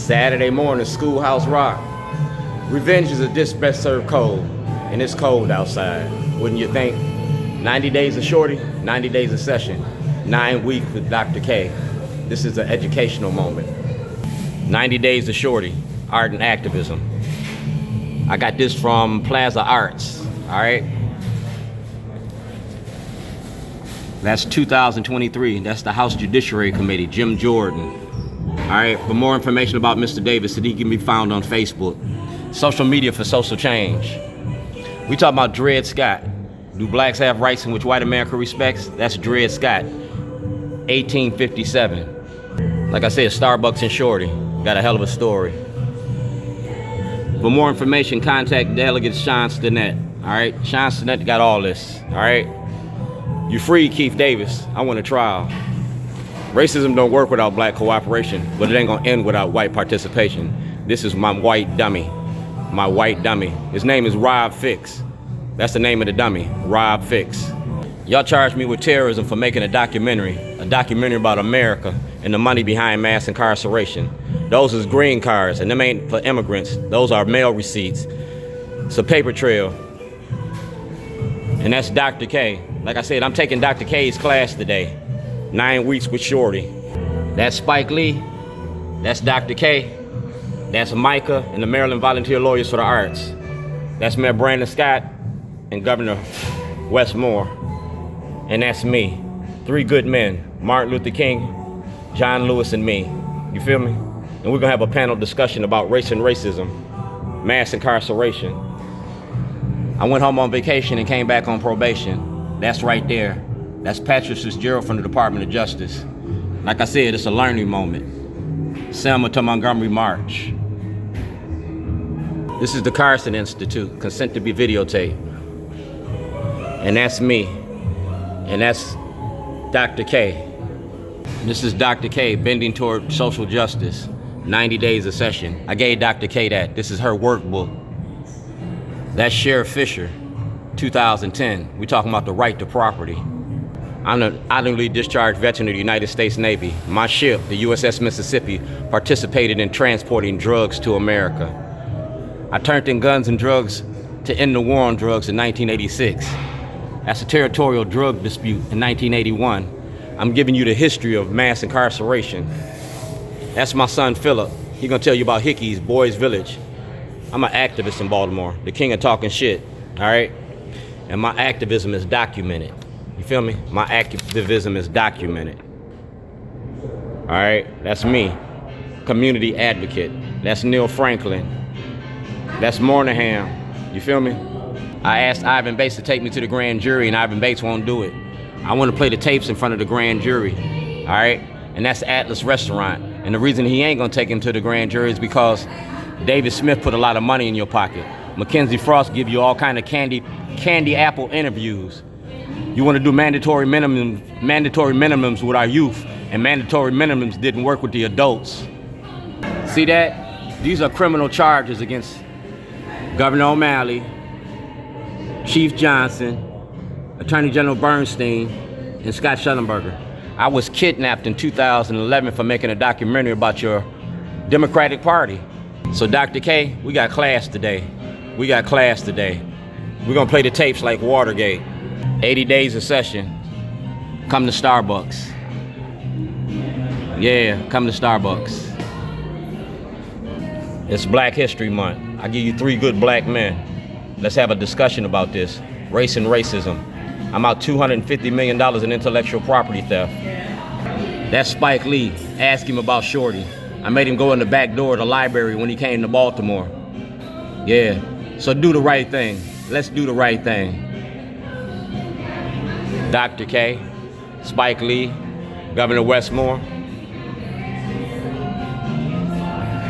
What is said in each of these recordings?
Saturday morning, Schoolhouse Rock. Revenge is a dish best served cold, and it's cold outside, wouldn't you think? 90 days of Shorty, 90 days of Session, 9 weeks with Dr. K. This is an educational moment. 90 days of Shorty, art and activism. I got this from Plaza Arts, all right? That's 2023, that's the House Judiciary Committee, Jim Jordan. All right, for more information about Mr. Davis, he can be found on Facebook. Social media for social change. We talk about Dred Scott. Do blacks have rights in which white America respects? That's Dred Scott, 1857. Like I said, Starbucks and Shorty, got a hell of a story. For more information, contact Delegate Sean Stinnett, all right? Sean Stinnett got all this, all right? You free Keith Davis, I want a trial. Racism don't work without black cooperation, but it ain't gonna end without white participation. This is my white dummy, my white dummy. His name is Rob Fix. That's the name of the dummy, Rob Fix. Y'all charged me with terrorism for making a documentary about America and the money behind mass incarceration. Those is green cards, and them ain't for immigrants. Those are mail receipts. It's a paper trail. And that's Dr. K. Like I said, I'm taking Dr. K's class today. 9 weeks with Shorty. That's Spike Lee. That's Dr. K. That's Micah and the Maryland Volunteer Lawyers for the Arts. That's Mayor Brandon Scott and Governor Westmore. And that's me. 3 good men, Martin Luther King, John Lewis, and me. You feel me? And we're gonna have a panel discussion about race and racism, mass incarceration. I went home on vacation and came back on probation. That's right there. That's Patrick Fitzgerald from the Department of Justice. Like I said, it's a learning moment. Selma to Montgomery March. This is the Karson Institute, consent to be videotaped. And that's me. And that's Dr. K. This is Dr. K, bending toward social justice. 90 days of Session. I gave Dr. K that. This is her workbook. That's Sheriff Fisher, 2010. We talking about the right to property. I'm an honorably discharged veteran of the United States Navy. My ship, the USS Mississippi, participated in transporting drugs to America. I turned in guns and drugs to end the war on drugs in 1986. That's a territorial drug dispute in 1981. I'm giving you the history of mass incarceration. That's my son, Philip. He's gonna tell you about Hickey's Boys Village. I'm an activist in Baltimore, the king of talking shit, all right? And my activism is documented. You feel me? My activism is documented. All right, that's me, community advocate. That's Neil Franklin. That's Moynihan. You feel me? I asked Ivan Bates to take me to the grand jury, and Ivan Bates won't do it. I want to play the tapes in front of the grand jury, all right? And that's Atlas Restaurant. And the reason he ain't gonna take him to the grand jury is because David Smith put a lot of money in your pocket. Mackenzie Frost give you all kind of candy apple interviews. You want to do mandatory minimums with our youth, and mandatory minimums didn't work with the adults. See that? These are criminal charges against Governor O'Malley, Chief Johnson, Attorney General Bernstein, and Scott Schellenberger. I was kidnapped in 2011 for making a documentary about your Democratic Party. So Dr. K, we got class today. We got class today. We're gonna play the tapes like Watergate. 80 days of Session. Come to Starbucks. Yeah, come to Starbucks. It's Black History Month. I give you 3 good black men. Let's have a discussion about this. Race and racism. I'm out $250 million in intellectual property theft. That's Spike Lee. Ask him about Shorty. I made him go in the back door of the library when he came to Baltimore. Yeah, so do the right thing. Let's do the right thing. Dr. K, Spike Lee, Governor Westmore.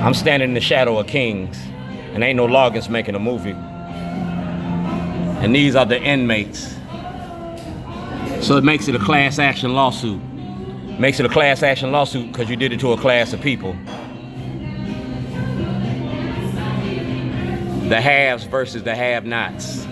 I'm standing in the shadow of kings, and ain't no Loggins making a movie. And these are the inmates. So it makes it a class action lawsuit. Makes it a class action lawsuit because you did it to a class of people. The haves versus the have-nots.